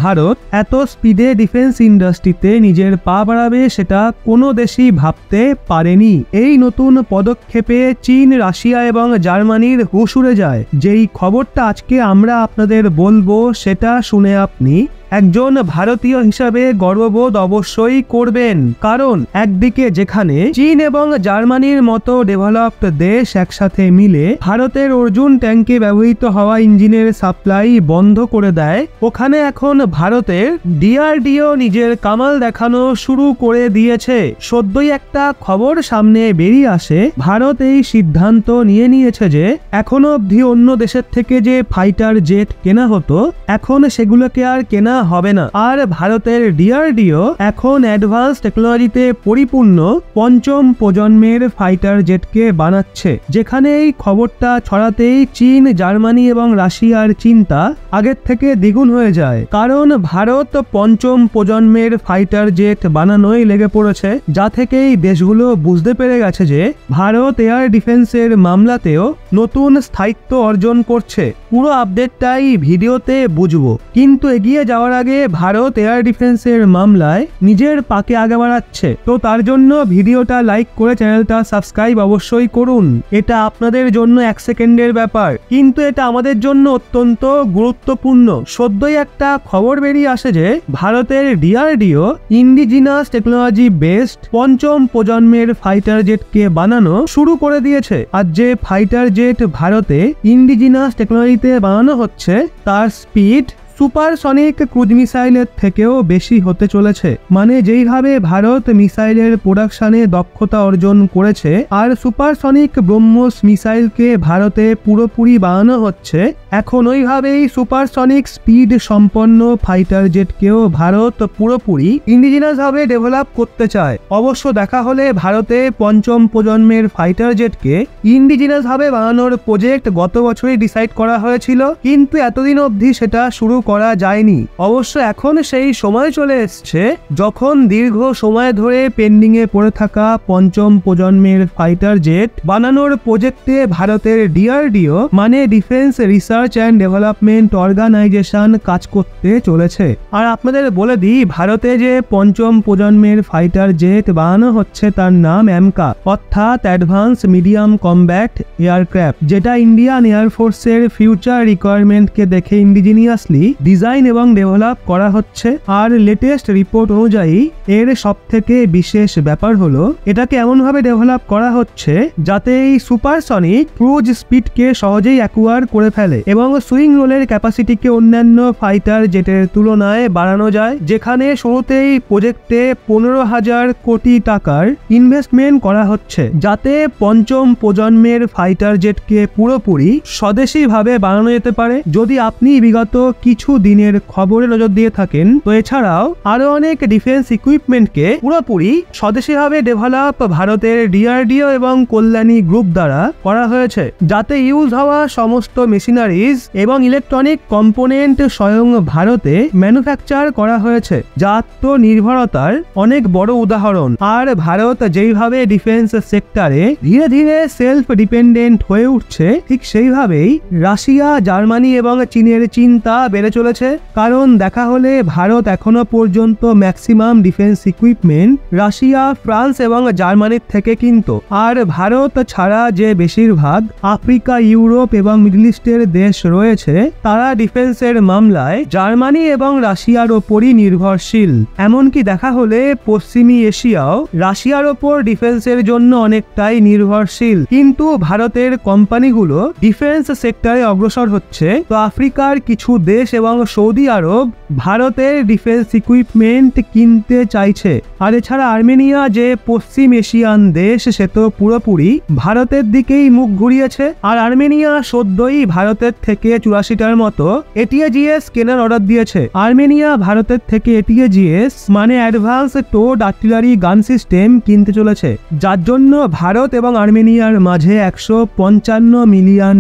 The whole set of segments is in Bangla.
ভারত এত স্পিডে ডিফেন্স ইন্ডাস্ট্রিতে নিজের পা বাড়াবে সেটা কোনো দেশই ভাবতে পারেনি। এই নতুন পদক্ষেপে চীন, রাশিয়া এবং জার্মানির হুঁশ উড়ে যায়। যেই খবরটা আজকে আমরা আপনাদের বলবো সেটা শুনে আপনি একজন ভারতীয় হিসাবে গর্ববোধ অবশ্যই করবেন। কারণ একদিকে যেখানে চীন এবং জার্মানির মতো ডেভেলপড দেশ একসাথে মিলে ভারতের অর্জুন ট্যাঙ্কে ব্যবহৃত হওয়া ইঞ্জিনের সাপ্লাই বন্ধ করে দেয়, ওখানে এখন ভারতের ডিআরডিও নিজের কামাল দেখানো শুরু করে দিয়েছে। সদ্যই একটা খবর সামনে বেরিয়ে আসে, ভারত এই সিদ্ধান্ত নিয়েছে যে এখনো অবধি অন্য দেশের থেকে যে ফাইটার জেট কেনা হতো এখন সেগুলোকে আর কেনা হবে না। আর ভারতের ডিআরডিও এখন অ্যাডভান্স টেকনোলজিতে পরিপূর্ণ পঞ্চম প্রজন্মের ফাইটার জেটকে বানাচ্ছে। যেখানে এই খবরটা ছড়াতেই চীন, জার্মানি এবং রাশিয়ার চিন্তা আগের থেকে দ্বিগুণ হয়ে যায়। কারণ ভারত পঞ্চম প্রজন্মের ফাইটার জেট বানানোই লেগে পড়েছে, যা থেকে এই দেশগুলো বুঝতে পেরে গেছে যে ভারত এয়ার ডিফেন্সের মামলাতেও নতুন স্থায়িত্ব অর্জন করছে। পুরো আপডেটটাই ভিডিওতে বুঝবো, কিন্তু এগিয়ে যাওয়ার আগে ভারত এয়ার ডিফেন্সের মামলায় নিজের পাকে আগে বাড়াচ্ছে, তো তার জন্য ভিডিওটা লাইক করে চ্যানেলটা সাবস্ক্রাইব অবশ্যই করুন। এটা আপনাদের জন্য 1 সেকেন্ডের ব্যাপার, কিন্তু এটা আমাদের জন্য অত্যন্ত গুরুত্বপূর্ণ। সদ্যই একটা খবর বেরিয়ে আসে যে ভারতের ডিআরডিও ইন্ডিজিনাস টেকনোলজি বেসড পঞ্চম প্রজন্মের ফাইটার জেটকে বানানো শুরু করে দিয়েছে। আর যে ফাইটার জেট ভারতে ইন্ডিজিনাস টেকনোলজিতে বানানো হচ্ছে তার স্পিড সুপারসনিক ক্রুজ মিসাইলের থেকেও বেশি হতে চলেছে। মানে যেইভাবে ভারত মিসাইলের প্রোডাকশনে দক্ষতা অর্জন করেছে আর সুপারসনিক ব্রহ্মোস মিসাইলকে ভারতে পুরোপুরি বানানো হচ্ছে, এখন ওইভাবেই সুপারসনিক স্পিড সম্পন্ন ফাইটার জেটকেও ভারত পুরোপুরি ইন্ডিজিনাস ভাবে ডেভেলপ করতে চায়। অবশ্য দেখা হলে ভারতে পঞ্চম প্রজন্মের ফাইটার জেটকে ইন্ডিজিনাস ভাবে বানানোর প্রজেক্ট গত বছরই ডিসাইড করা হয়েছিল, কিন্তু এতদিন অবধি সেটা শুরু করা যায়নি। অবশ্য এখন সেই সময় চলে এসছে যখন দীর্ঘ সময় ধরে পেন্ডিং এ পড়ে থাকা পঞ্চম প্রজন্মের ফাইটার জেট বানানোর প্রজেক্টে ভারতের ডিআরডিও মানে defence research and development organisation কাজ করতে চলেছে। আর আপনাদের বলে দিই, ভারতে যে পঞ্চম প্রজন্মের ফাইটার জেট বানানো হচ্ছে তার নাম অ্যামকা, অর্থাৎ অ্যাডভান্স মিডিয়াম কমব্যাট এয়ারক্রাফট, যেটা ইন্ডিয়ান এয়ারফোর্সের ফিউচার রিকোয়ারমেন্টকে দেখে ইন্ডিজিনিয়াসলি ডিজাইন এবং ডেভেলপ করা হচ্ছে। আর লেটেস্ট রিপোর্ট অনুযায়ী এর সবথেকে বিশেষ ব্যাপার হলো এটাকে এমনভাবে ডেভেলপ করা হচ্ছে যাতে এই সুপারসনিক ক্রুজ স্পিডকে সহজেই অ্যাকুয়ার করে ফেলে এবং সুইং রোলের ক্যাপাসিটিকে অন্যান্য ফাইটার জেটের তুলনায় বাড়ানো যায়। যেখানে শুরুতেই প্রজেক্টে 15,000 কোটি টাকার ইনভেস্টমেন্ট করা হচ্ছে যাতে পঞ্চম প্রজন্মের ফাইটার জেটকে পুরোপুরি স্বদেশী ভাবে বানানো যেতে পারে। যদি আপনি বিগত কিছু দিনের খবরে নজর দিয়ে থাকেন, তো এছাড়াও আরো অনেক ডিফেন্স ইকুইপমেন্টকে পুরোপুরি স্বদেশীভাবে ডেভেলপ ভারতের ডিআরডিও এবং কল্যাণী গ্রুপ দ্বারা করা হয়েছে, যাতে ইউজ হওয়া সমস্ত মেশিনারিজ এবং ইলেকট্রনিক কম্পোনেন্ট স্বয়ং ভারতে ম্যানুফ্যাকচার করা হয়েছে, যা আত্মনির্ভরতার অনেক বড় উদাহরণ। আর ভারত যেইভাবে ডিফেন্স সেক্টরে ধীরে ধীরে সেলফ ডিপেন্ডেন্ট হয়ে উঠছে, ঠিক সেইভাবেই রাশিয়া, জার্মানি এবং চীনের চিন্তা বেড়ে চলেছে। কারণ দেখা হলে ভারত এখনো পর্যন্ত maximum defence equipment Russia, France এবং জার্মানির থেকে কিনতো। আর ভারত ছাড়া যে বেশিরভাগ আফ্রিকা, ইউরোপ এবং মিডল ইস্টের দেশ রয়েছে তারা ডিফেন্সের মামলায় জার্মানি এবং রাশিয়ার ওপরই নির্ভরশীল। এমনকি দেখা হলে পশ্চিমী এশিয়াও রাশিয়ার ওপর ডিফেন্সের জন্য অনেকটাই নির্ভরশীল। কিন্তু ভারতের কোম্পানিগুলো ডিফেন্স সেক্টরে অগ্রসর হচ্ছে, তো আফ্রিকার কিছু দেশ এবং সৌদি আরব ভারতের ডিফেন্স ইকুইপমেন্ট কিনতে চাইছে। আর এছাড়া আর্মেনিয়া যে পশ্চিম এশিয়ান দেশ, সে তো পুরোপুরি ভারতের দিকেই মুখ ঘুরিয়েছে। আর আর্মেনিয়া সদ্যই ভারতের থেকে 84টার মতো এটিএজিএস কেনার অর্ডার দিয়েছে। আর্মেনিয়া ভারতের থেকে এটিএজিএস মানে অ্যাডভান্স টোড আর্টিলারি গান সিস্টেম কিনতে চলেছে, যার জন্য ভারত এবং আর্মেনিয়ার মাঝে $155 মিলিয়ন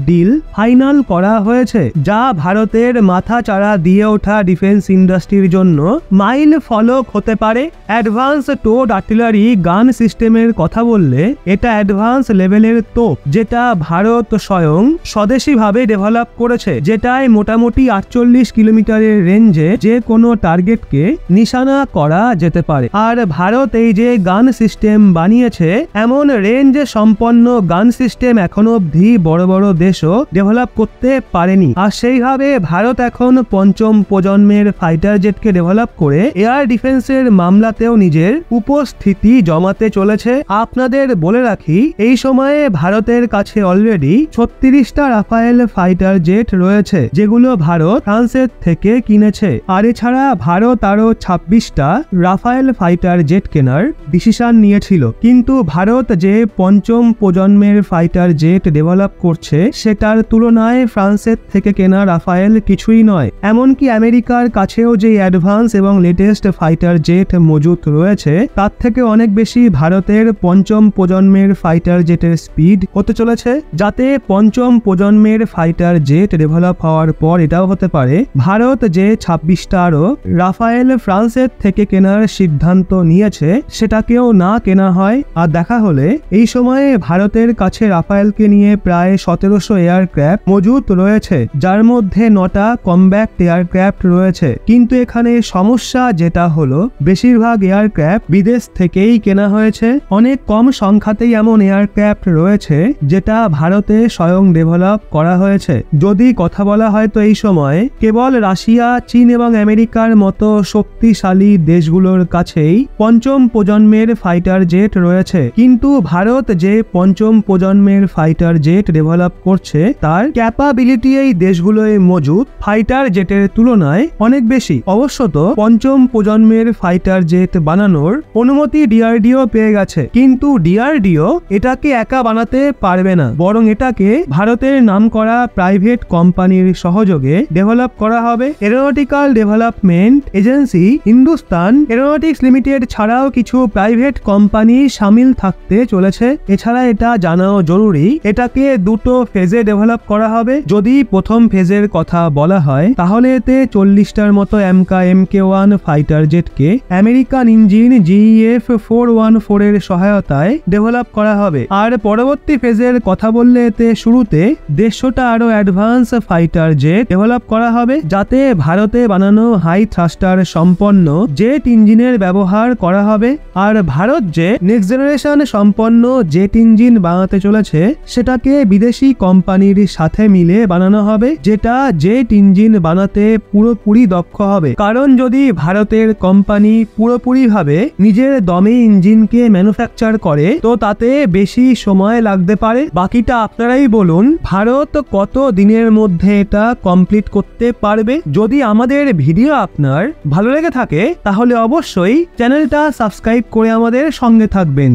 ডিল ফাইনাল করা হয়েছে, যা ভারতের মাথা চাড়া দিয়ে ওঠা ডিফেন্স ইন্ডাস্ট্রির জন্য মাইল ফলক হতে পারে। অ্যাডভান্স টোড আর্টিলারি গান সিস্টেমের কথা বললে এটা অ্যাডভান্স লেভেলের তোপ, যেটা ভারত স্বয়ং স্বদেশীভাবে ডেভেলপ করেছে, যেটায় মোটামুটি 48 কিলোমিটারের রেঞ্জে যে কোনো টার্গেটকে নিশানা করা যেতে পারে। আর ভারত এই যে গান সিস্টেম বানিয়েছে, এমন রেঞ্জ সম্পন্ন গান সিস্টেম এখনো অবধি বড় বড় দেশও ডেভেলপ করতে পারেনি। আর সেইভাবে ভারত এখন পঞ্চম প্রজন্মের ফাইটার জেটকে ডেভেলপ করে এয়ার ডিফেন্সের মামলাতেও নিজের উপস্থিতি জমাতে চলেছে। আপনাদের বলে রাখি, এই সময়ে ভারতের কাছে অলরেডি 36টা রাফায়েল ফাইটার জেট রয়েছে, যেগুলো ভারত ফ্রান্সের থেকে কিনেছে। আর এছাড়া ভারত আরো 26টা রাফায়েল ফাইটার জেট কেনার ডিসিশন নিয়েছিল। কিন্তু ভারত যে পঞ্চম প্রজন্মের ফাইটার জেট ডেভেলপ করছে, সেটার তুলনায় ফ্রান্সের থেকে কেনা রাফায়েল কিছুই নয়। এমনকি আমেরিকার কাছেও যে অ্যাডভান্স এবং লেটেস্ট ফাইটার জেট মজুত রয়েছে, তার থেকে অনেক বেশি ভারতের পঞ্চম প্রজন্মের ফাইটার জেটের স্পিড হতে চলেছে। যাতে পঞ্চম প্রজন্মের ফাইটার জেট ডেভেলপ হওয়ার পর এটাও হতে পারে ভারত যে 26টা আরো রাফায়েল ফ্রান্সের থেকে কেনার সিদ্ধান্ত নিয়েছে, সেটাকেও না কেনা হয়। আর দেখা হলে এই সময়ে ভারতের কাছে রাফায়েলকে নিয়ে প্রায় 1700 এয়ারক্রাফট মজুত রয়েছে, যার মধ্যে 9টা কমব্যাক্ট এয়ারক্রাফট রয়েছে। কিন্তু এখানে সমস্যা যেটা হলো, বেশিরভাগ এয়ারক্রাফট বিদেশ থেকেই কেনা হয়েছে। অনেক কম সংখ্যাতেই এমন এয়ারক্রাফট রয়েছে যেটা ভারতে স্বয়ং ডেভেলপ করা হয়েছে। যদি কথা বলা হয় তো এই সময় কেবল রাশিয়া, চীন এবং আমেরিকার মতো শক্তিশালী দেশগুলোর কাছেই পঞ্চম প্রজন্মের ফাইটার জেট রয়েছে। কিন্তু ভারত যে পঞ্চম প্রজন্মের ফাইটার জেট ডেভেলপ করছে, তার ক্যাপাবিলিটি এই দেশগুলোয় মজুদ ফাইটার জেটের তুলনায় অনেক বেশি। অবশ্যত পঞ্চম প্রজন্মের ফাইটার জেট বানানোর অনুমতি ডিআরডিও পেয়ে গেছে, কিন্তু ডিআরডিও এটাকে একা বানাতে পারবে না, বরং এটাকে ভারতের নামকরা প্রাইভেট কোম্পানির সহযোগে ডেভেলপ করা হবে। Aeronautical development agency Hindustan aeronautics limited ছাড়াও কিছু প্রাইভেট কোম্পানি শামিল থাকতে চলেছে। এছাড়া এটা জানাও জরুরি, এটাকে দুটো ফেজে ডেভেলপ করা হবে। যদি প্রথম ফেজের কথা বলা হয়, তাহলে এতে 40টার মতো MK1 fighter জেটকে American engine GEF414 এর সহায়তায় ডেভেলপ করা হবে। আর পরবর্তী ফেজের কথা বললে এতে শুরুতে 150টা আরো অ্যাডভান্স ফাইটার জেট ডেভেলপ করা হবে, যাতে ভারতে বানানো হাই থ্রাস্টার সম্পন্ন জেট ইঞ্জিনের ব্যবহার করা হবে। আর ভারত যে নেক্সট জেনারেশন সম্পন্ন জেট ইঞ্জিন বানাতে চলেছে, সেটাকে বিদেশি কোম্পানির সাথে মিলে বানানো হবে, যেটা জেট ইঞ্জিন বানাতে পুরোপুরি দক্ষ হবে। কারণ যদি ভারতের কোম্পানি পুরোপুরিভাবে নিজের দমে ইঞ্জিনকে ম্যানুফ্যাকচার করে, তো তাতে বেশি সময় লাগতে পারে। বাকিটা আপনারাই বলুন, ভারত কত দিনের মধ্যে এটা কমপ্লিট করতে পারবে। যদি আমাদের ভিডিও আপনার ভালো লেগে থাকে, তাহলে অবশ্যই চ্যানেলটা সাবস্ক্রাইব করে আমাদের সঙ্গে থাকবেন।